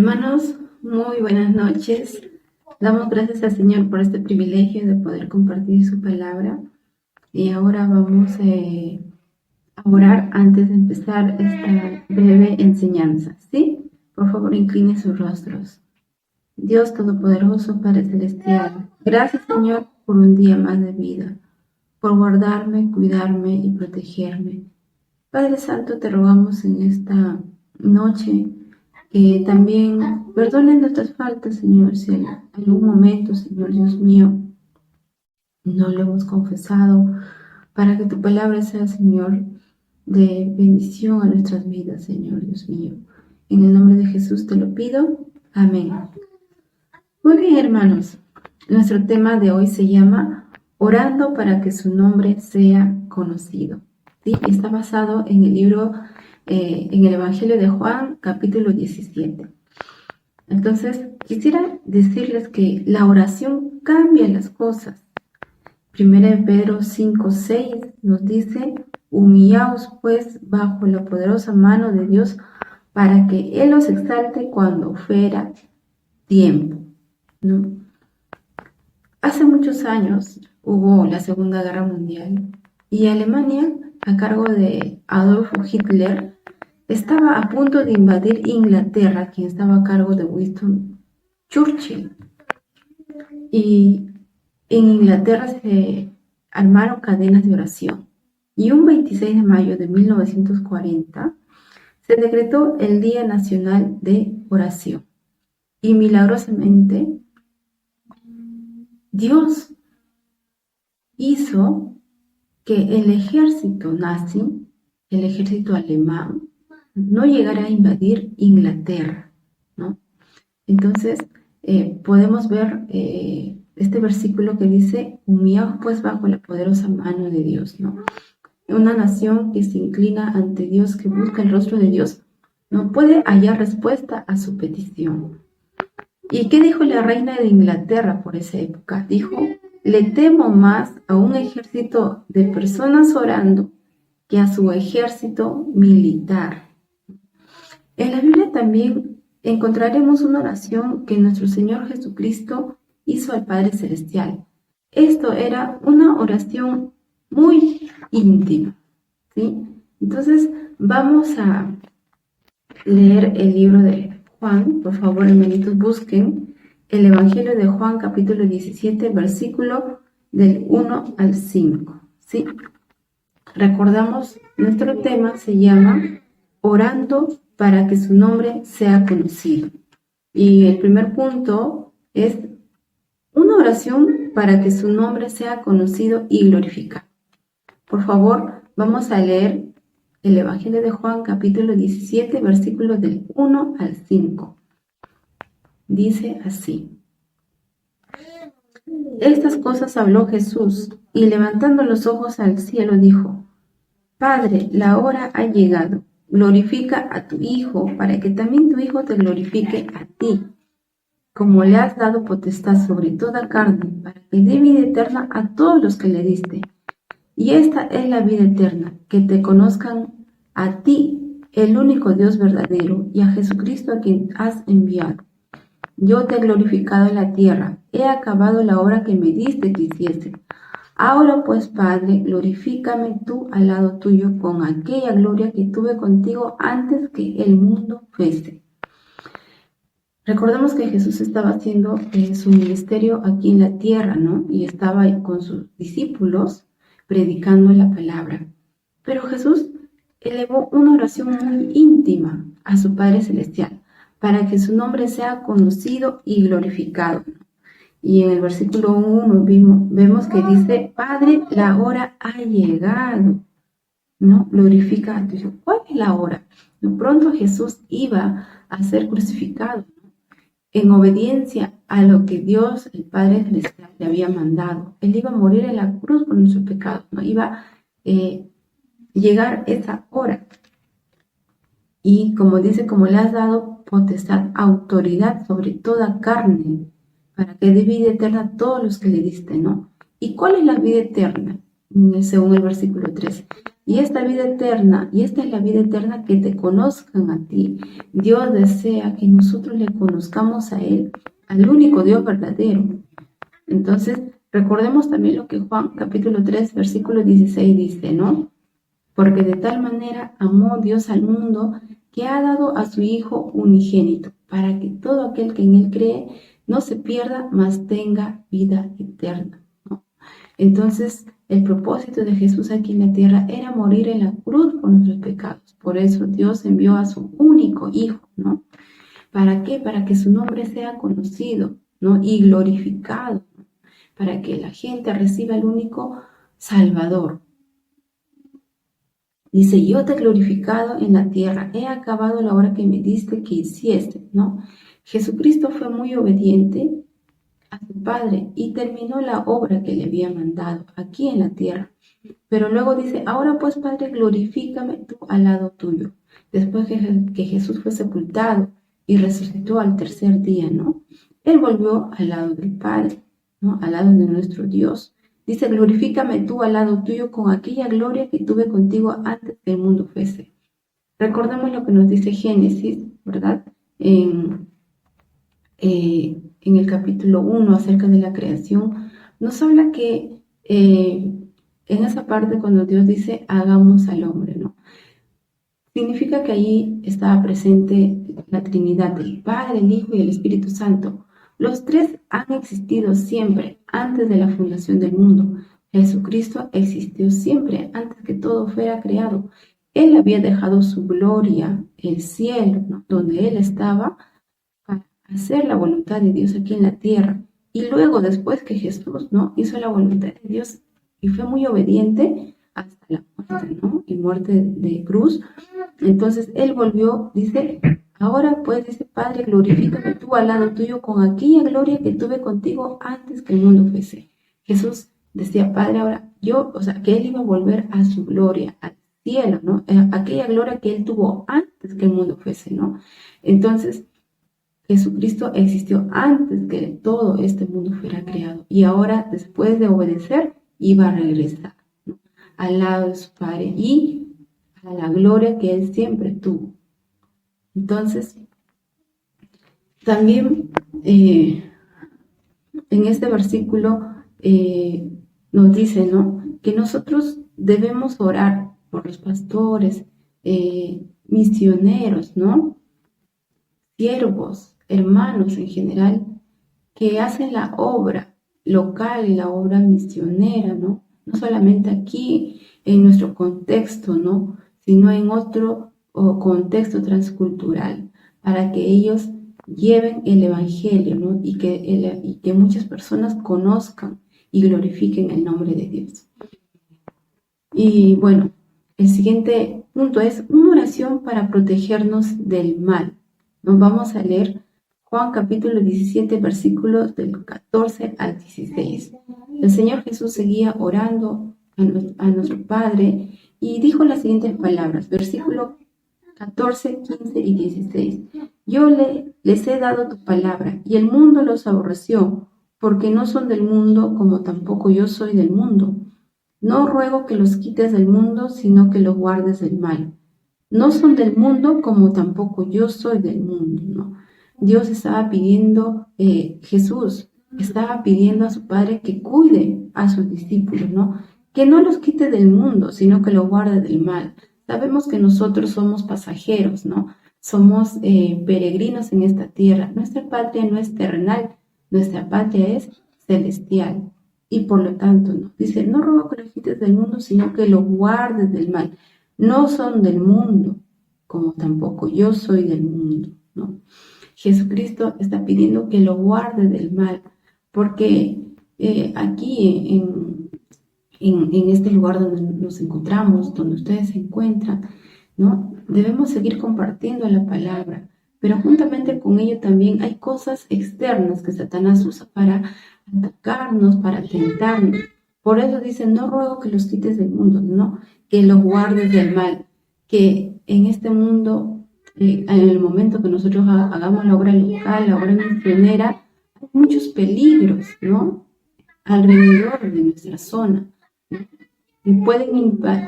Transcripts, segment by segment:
Hermanos, muy buenas noches. Damos gracias al Señor por este privilegio de poder compartir su palabra. Y ahora vamos a orar antes de empezar esta breve enseñanza. ¿Sí? Por favor, incline sus rostros. Dios Todopoderoso, Padre Celestial, gracias, Señor, por un día más de vida, por guardarme, cuidarme y protegerme. Padre Santo, te rogamos en esta noche que también perdonen nuestras faltas, Señor, si en algún momento, Señor Dios mío, no lo hemos confesado, para que tu palabra sea, Señor, de bendición a nuestras vidas, Señor Dios mío. En el nombre de Jesús te lo pido. Amén. Muy bien, hermanos. Nuestro tema de hoy se llama Orando para que su nombre sea conocido. ¿Sí? Está basado en el libro, en el Evangelio de Juan, capítulo 17. Entonces, quisiera decirles que la oración cambia las cosas. Primera de Pedro 5:6 nos dice: humillaos pues bajo la poderosa mano de Dios para que Él os exalte cuando fuera tiempo, ¿no? Hace muchos años hubo la Segunda Guerra Mundial y Alemania, a cargo de Adolf Hitler, estaba a punto de invadir Inglaterra, quien estaba a cargo de Winston Churchill. Y en Inglaterra se armaron cadenas de oración. Y un 26 de mayo de 1940 se decretó el Día Nacional de Oración. Y milagrosamente, Dios hizo que el ejército nazi, el ejército alemán, no llegara a invadir Inglaterra, ¿no? Entonces, podemos ver este versículo que dice: humillaos pues bajo la poderosa mano de Dios, ¿no? Una nación que se inclina ante Dios, que busca el rostro de Dios, no puede hallar respuesta a su petición. ¿Y qué dijo la reina de Inglaterra por esa época? Dijo: le temo más a un ejército de personas orando que a su ejército militar. En la Biblia también encontraremos una oración que nuestro Señor Jesucristo hizo al Padre Celestial. Esto era una oración muy íntima, ¿sí? Entonces vamos a leer el libro de Juan. Por favor, hermanitos, busquen el Evangelio de Juan, capítulo 17, versículo del 1 al 5, ¿sí? Recordamos, nuestro tema se llama Orando para que su nombre sea conocido. Y el primer punto es una oración para que su nombre sea conocido y glorificado. Por favor, vamos a leer el Evangelio de Juan, capítulo 17, versículos del 1 al 5. Dice así: estas cosas habló Jesús, y levantando los ojos al cielo dijo: Padre, la hora ha llegado. Glorifica a tu Hijo, para que también tu Hijo te glorifique a ti, como le has dado potestad sobre toda carne, para que dé vida eterna a todos los que le diste. Y esta es la vida eterna, que te conozcan a ti, el único Dios verdadero, y a Jesucristo a quien has enviado. Yo te he glorificado en la tierra, he acabado la obra que me diste que hiciese. Ahora pues, Padre, glorifícame tú al lado tuyo con aquella gloria que tuve contigo antes que el mundo fuese. Recordemos que Jesús estaba haciendo su ministerio aquí en la tierra, ¿no? Y estaba con sus discípulos predicando la palabra. Pero Jesús elevó una oración muy íntima a su Padre Celestial para que su nombre sea conocido y glorificado. Y en el versículo 1 vemos que dice: Padre, la hora ha llegado, ¿no? Glorifica a tu Hijo. ¿Cuál es la hora? No, pronto Jesús iba a ser crucificado, ¿no? En obediencia a lo que Dios, el Padre Celestial, le había mandado. Él iba a morir en la cruz por nuestro pecado, ¿no? Iba a llegar esa hora. Y como dice, como le has dado potestad, autoridad sobre toda carne, para que dé vida eterna a todos los que le diste, ¿no? ¿Y cuál es la vida eterna? Según el versículo 3. Y esta vida eterna, y esta es la vida eterna, que te conozcan a ti. Dios desea que nosotros le conozcamos a Él, al único Dios verdadero. Entonces, recordemos también lo que Juan capítulo 3, versículo 16 dice, ¿no? Porque de tal manera amó Dios al mundo que ha dado a su Hijo unigénito, para que todo aquel que en Él cree no se pierda, mas tenga vida eterna, ¿no? Entonces, el propósito de Jesús aquí en la tierra era morir en la cruz por nuestros pecados. Por eso Dios envió a su único Hijo, ¿no? ¿Para qué? Para que su nombre sea conocido, ¿no? Y glorificado, ¿no? Para que la gente reciba el único Salvador. Dice, yo te he glorificado en la tierra, he acabado la obra que me diste que hiciese, ¿no? Jesucristo fue muy obediente a su Padre y terminó la obra que le había mandado aquí en la tierra. Pero luego dice, ahora pues, Padre, glorifícame tú al lado tuyo. Después que Jesús fue sepultado y resucitó al tercer día, ¿no? Él volvió al lado del Padre, ¿no? Al lado de nuestro Dios. Dice, glorifícame tú al lado tuyo con aquella gloria que tuve contigo antes que el mundo fuese. Recordemos lo que nos dice Génesis, ¿verdad? En el capítulo 1 acerca de la creación, nos habla que en esa parte cuando Dios dice, hagamos al hombre, ¿no? Significa que allí estaba presente la Trinidad, el Padre, el Hijo y el Espíritu Santo. Los tres han existido siempre antes de la fundación del mundo. Jesucristo existió siempre antes que todo fuera creado. Él había dejado su gloria, el cielo, ¿no? Donde Él estaba, para hacer la voluntad de Dios aquí en la tierra. Y luego, después que Jesús, ¿no? hizo la voluntad de Dios y fue muy obediente hasta la muerte, ¿no? Y muerte de cruz. Entonces Él volvió, dice, ahora pues, dice, Padre, glorifícame tú al lado tuyo con aquella gloria que tuve contigo antes que el mundo fuese. Jesús decía, Padre, ahora yo, o sea, que Él iba a volver a su gloria, al cielo, ¿no? Aquella gloria que Él tuvo antes que el mundo fuese, ¿no? Entonces, Jesucristo existió antes que todo este mundo fuera creado y ahora, después de obedecer, iba a regresar, ¿no? Al lado de su Padre y a la gloria que Él siempre tuvo. Entonces, también en este versículo nos dice, ¿no? Que nosotros debemos orar por los pastores, misioneros, ¿no? Siervos, hermanos en general, que hacen la obra local y la obra misionera, ¿no? No solamente aquí, en nuestro contexto, ¿no? Sino en otro contexto transcultural, para que ellos lleven el Evangelio, ¿no? Y que muchas personas conozcan y glorifiquen el nombre de Dios. Y bueno, el siguiente punto es una oración para protegernos del mal. Nos vamos a leer Juan capítulo 17, versículos del 14 al 16. El Señor Jesús seguía orando a nuestro Padre y dijo las siguientes palabras, versículo 14, 15 y 16. Yo les he dado tu palabra y el mundo los aborreció, porque no son del mundo como tampoco yo soy del mundo. No ruego que los quites del mundo, sino que los guardes del mal. No son del mundo como tampoco yo soy del mundo, ¿no? Dios estaba pidiendo, Jesús estaba pidiendo a su Padre que cuide a sus discípulos, ¿no? Que no los quite del mundo, sino que los guarde del mal. Sabemos que nosotros somos pasajeros, ¿no? Somos peregrinos en esta tierra. Nuestra patria no es terrenal, nuestra patria es celestial. Y por lo tanto, ¿no? Dice, no ruego que los quites del mundo, sino que los guardes del mal. No son del mundo, como tampoco yo soy del mundo, ¿no? Jesucristo está pidiendo que lo guarde del mal, porque aquí en este lugar donde nos encontramos, donde ustedes se encuentran, ¿no? Debemos seguir compartiendo la palabra, pero juntamente con ello también hay cosas externas que Satanás usa para atacarnos, para tentarnos. Por eso dice, no ruego que los quites del mundo, ¿no? Que los guardes del mal, que en este mundo, en el momento que nosotros hagamos la obra local, la obra misionera, hay muchos peligros, ¿no? Alrededor de nuestra zona, ¿no? que pueden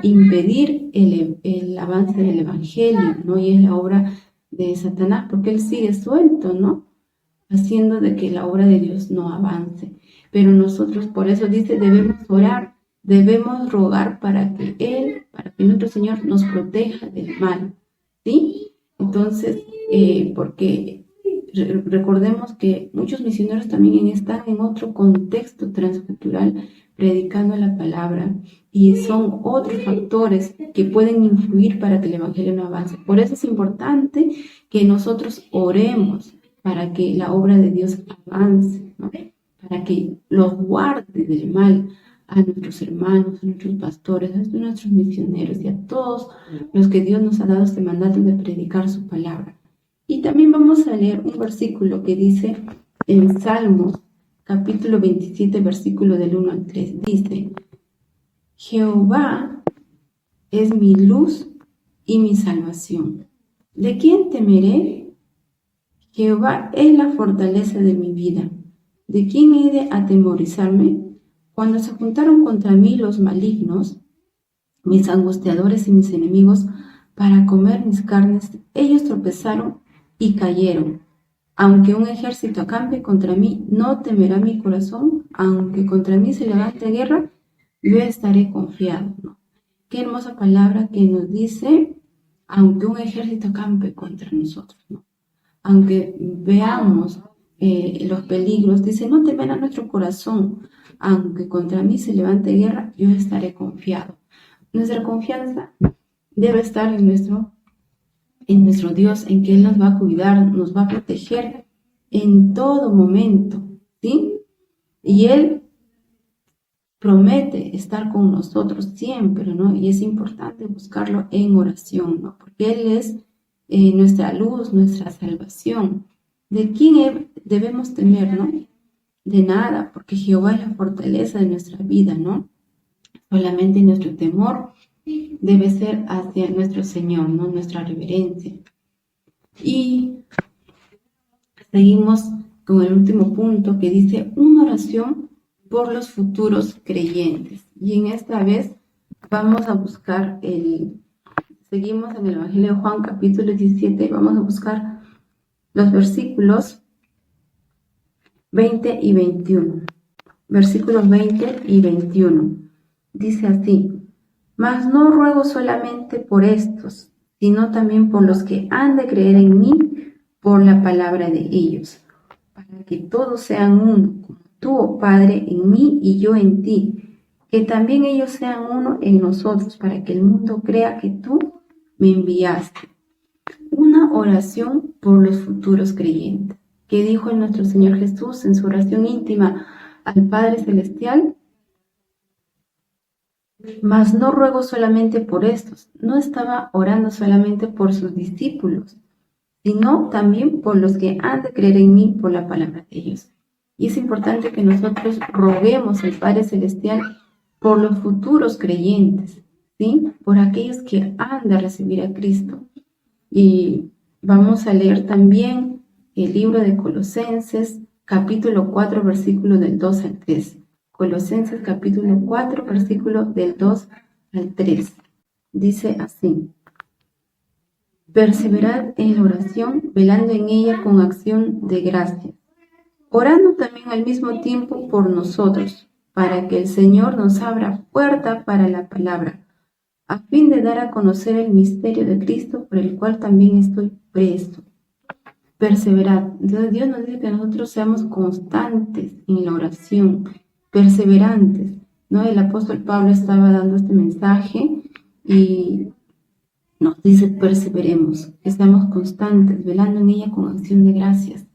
impedir el avance del Evangelio, ¿no? Y es la obra de Satanás, porque él sigue suelto, ¿no? Haciendo de que la obra de Dios no avance. Pero nosotros, por eso dice, debemos orar, debemos rogar para que nuestro Señor nos proteja del mal, ¿sí? Entonces, porque recordemos que muchos misioneros también están en otro contexto transcultural predicando la palabra y son otros factores que pueden influir para que el Evangelio no avance. Por eso es importante que nosotros oremos para que la obra de Dios avance, ¿no? Para que los guarde del mal a nuestros hermanos, a nuestros pastores, a nuestros misioneros y a todos los que Dios nos ha dado este mandato de predicar su palabra. Y también vamos a leer un versículo que dice en Salmos, capítulo 27, versículo del 1 al 3. Dice, Jehová es mi luz y mi salvación. ¿De quién temeré? Jehová es la fortaleza de mi vida. ¿De quién he de atemorizarme? Cuando se juntaron contra mí los malignos, mis angustiadores y mis enemigos, para comer mis carnes, ellos tropezaron y cayeron. Aunque un ejército acampe contra mí, no temerá mi corazón. Aunque contra mí se levante guerra, yo estaré confiado, ¿no? Qué hermosa palabra que nos dice, aunque un ejército acampe contra nosotros, ¿no? Aunque veamos los peligros, dice, no temerá nuestro corazón. Aunque contra mí se levante guerra, yo estaré confiado. Nuestra confianza debe estar en nuestro Dios, en que Él nos va a cuidar, nos va a proteger en todo momento, ¿sí? Y Él promete estar con nosotros siempre, ¿no? Y es importante buscarlo en oración, ¿no? Porque Él es nuestra luz, nuestra salvación. ¿De quién debemos temer, no? De nada, porque Jehová es la fortaleza de nuestra vida, ¿no? Solamente nuestro temor debe ser hacia nuestro Señor, ¿no? Nuestra reverencia. Y seguimos con el último punto que dice una oración por los futuros creyentes. Y en esta vez vamos a buscar seguimos en el Evangelio de Juan capítulo 17, vamos a buscar los versículos 20 y 21. Versículos 20 y 21. Dice así, mas no ruego solamente por estos, sino también por los que han de creer en mí por la palabra de ellos, para que todos sean uno, como tú, oh Padre, en mí y yo en ti, que también ellos sean uno en nosotros, para que el mundo crea que tú me enviaste. Una oración por los futuros creyentes. ¿Qué dijo nuestro Señor Jesús en su oración íntima al Padre Celestial? Mas no ruego solamente por estos. No estaba orando solamente por sus discípulos, sino también por los que han de creer en mí por la palabra de ellos. Y es importante que nosotros roguemos al Padre Celestial por los futuros creyentes, ¿sí? Por aquellos que han de recibir a Cristo. Y vamos a leer también el libro de Colosenses, capítulo 4, versículo del 2 al 3. Colosenses, capítulo 4, versículo del 2 al 3. Dice así. Perseverad en la oración, velando en ella con acción de gracias, orando también al mismo tiempo por nosotros, para que el Señor nos abra puerta para la palabra, a fin de dar a conocer el misterio de Cristo, por el cual también estoy preso. Perseverad. Entonces Dios nos dice que nosotros seamos constantes en la oración, perseverantes, ¿no? El apóstol Pablo estaba dando este mensaje y nos dice perseveremos, que seamos constantes, velando en ella con acción de gracias.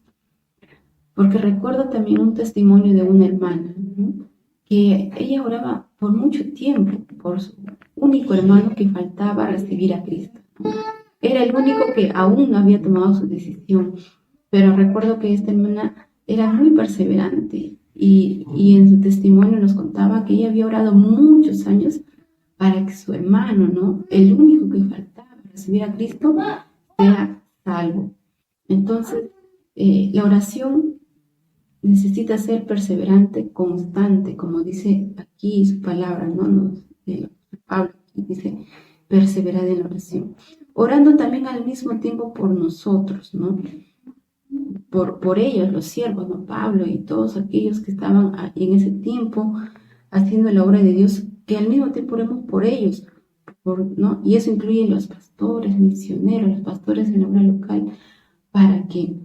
Porque recuerdo también un testimonio de una hermana, ¿no? Que ella oraba por mucho tiempo por su único hermano que faltaba recibir a Cristo, ¿no? Era el único que aún no había tomado su decisión, pero recuerdo que esta hermana era muy perseverante y en su testimonio nos contaba que ella había orado muchos años para que su hermano, ¿no? El único que faltaba recibir a Cristo, sea salvo. Entonces, la oración necesita ser perseverante, constante, como dice aquí su palabra, ¿no? Pablo aquí dice, perseverad en la oración. Orando también al mismo tiempo por nosotros, ¿no? Por ellos, los siervos, ¿no? Pablo y todos aquellos que estaban en ese tiempo haciendo la obra de Dios, que al mismo tiempo oremos por ellos, ¿no? Y eso incluye los pastores, misioneros, los pastores en la obra local, para que,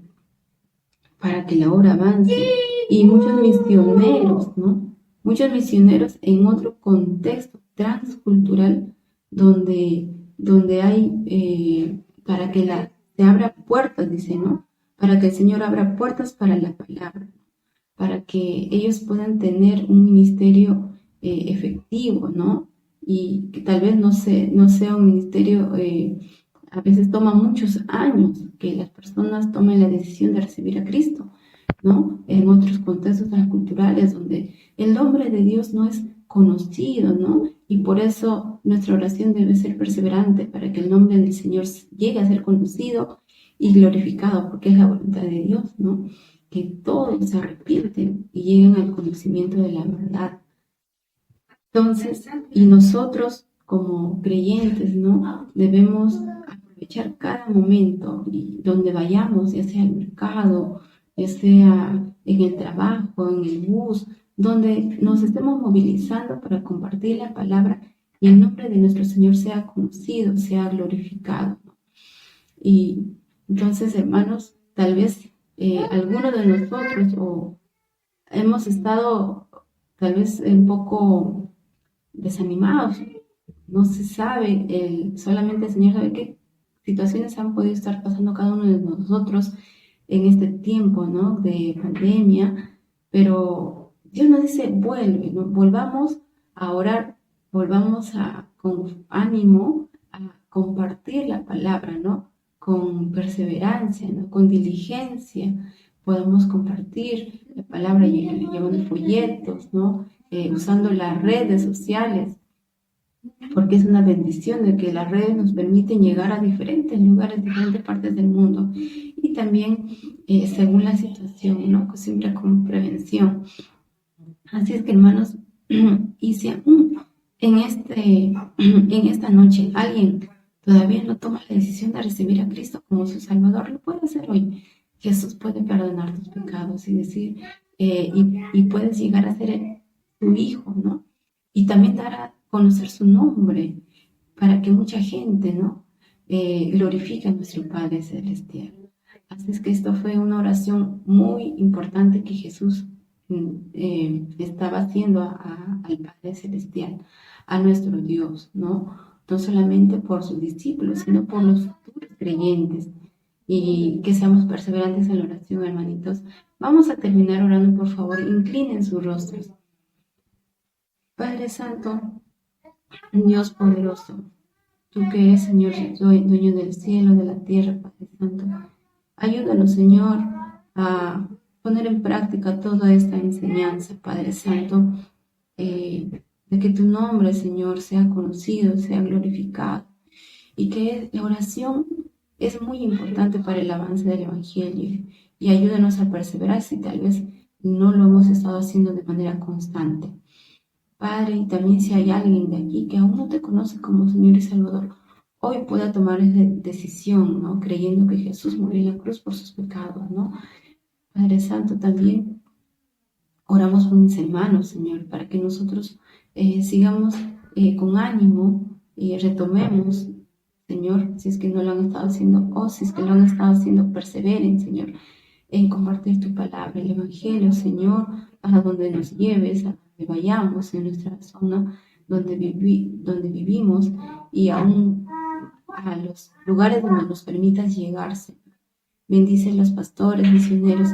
para que la obra avance. Y muchos misioneros, ¿no? Muchos misioneros en otro contexto transcultural donde hay, para que se abra puertas, dice, ¿no? Para que el Señor abra puertas para la palabra, para que ellos puedan tener un ministerio efectivo, ¿no? Y que tal vez no sea un ministerio, a veces toma muchos años que las personas tomen la decisión de recibir a Cristo, ¿no? En otros contextos transculturales donde el nombre de Dios no es conocido, ¿no? Y por eso nuestra oración debe ser perseverante para que el nombre del Señor llegue a ser conocido y glorificado, porque es la voluntad de Dios, ¿no? Que todos se arrepienten y lleguen al conocimiento de la verdad. Entonces, y nosotros como creyentes, ¿no? Debemos aprovechar cada momento y donde vayamos, ya sea al mercado, ya sea en el trabajo, en el bus, donde nos estemos movilizando para compartir la palabra y el nombre de nuestro Señor sea conocido, sea glorificado, ¿no? Y entonces, hermanos, tal vez algunos de nosotros hemos estado tal vez un poco desanimados, no se sabe, solamente el Señor sabe qué situaciones han podido estar pasando cada uno de nosotros en este tiempo, ¿no? De pandemia, pero Dios nos dice, vuelve, ¿no? Volvamos a orar, volvamos con ánimo a compartir la palabra, ¿no? Con perseverancia, ¿no? Con diligencia, podemos compartir la palabra llevando folletos, ¿no? Usando las redes sociales, porque es una bendición de que las redes nos permiten llegar a diferentes lugares, diferentes partes del mundo, y también según la situación, ¿no? Siempre con prevención. Así es que, hermanos, y si en esta noche alguien todavía no toma la decisión de recibir a Cristo como su Salvador, lo puede hacer hoy. Jesús puede perdonar tus pecados y decir, y puedes llegar a ser tu hijo, ¿no? Y también dar a conocer su nombre para que mucha gente, ¿no? Glorifique a nuestro Padre Celestial. Así es que esto fue una oración muy importante que Jesús estaba haciendo al Padre Celestial, a nuestro Dios, ¿no? No solamente por sus discípulos, sino por los futuros creyentes. Y que seamos perseverantes en la oración, hermanitos. Vamos a terminar orando, por favor, inclinen sus rostros. Padre Santo, Dios poderoso, tú que eres, Señor, dueño del cielo, de la tierra, Padre Santo, ayúdanos, Señor, a poner en práctica toda esta enseñanza, Padre Santo, de que tu nombre, Señor, sea conocido, sea glorificado, y que la oración es muy importante para el avance del Evangelio, y ayúdanos a perseverar si tal vez no lo hemos estado haciendo de manera constante. Padre, y también si hay alguien de aquí que aún no te conoce como Señor y Salvador, hoy pueda tomar esa decisión, ¿no? Creyendo que Jesús murió en la cruz por sus pecados, ¿no? Padre Santo, también oramos por mis hermanos, Señor, para que nosotros sigamos con ánimo y retomemos, Señor, si es que no lo han estado haciendo, o si es que lo han estado haciendo, perseveren, Señor, en compartir tu palabra, el Evangelio, Señor, a donde nos lleves, a donde vayamos, en nuestra zona donde vivimos, y aún a los lugares donde nos permitas llegar, Señor. Bendice a los pastores, misioneros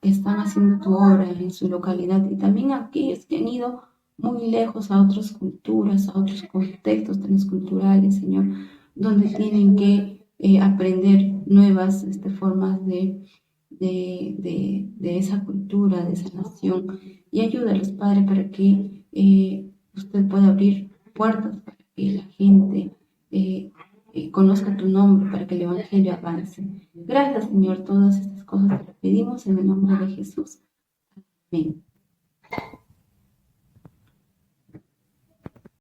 que están haciendo tu obra en su localidad, y también a aquellos que han ido muy lejos a otras culturas, a otros contextos transculturales, Señor, donde tienen que aprender nuevas formas de esa cultura, de esa nación, y ayúdalos, Padre, para que usted pueda abrir puertas para que la gente conozca tu nombre, para que el Evangelio avance. Gracias, Señor, todas estas cosas te lo pedimos en el nombre de Jesús. Amén.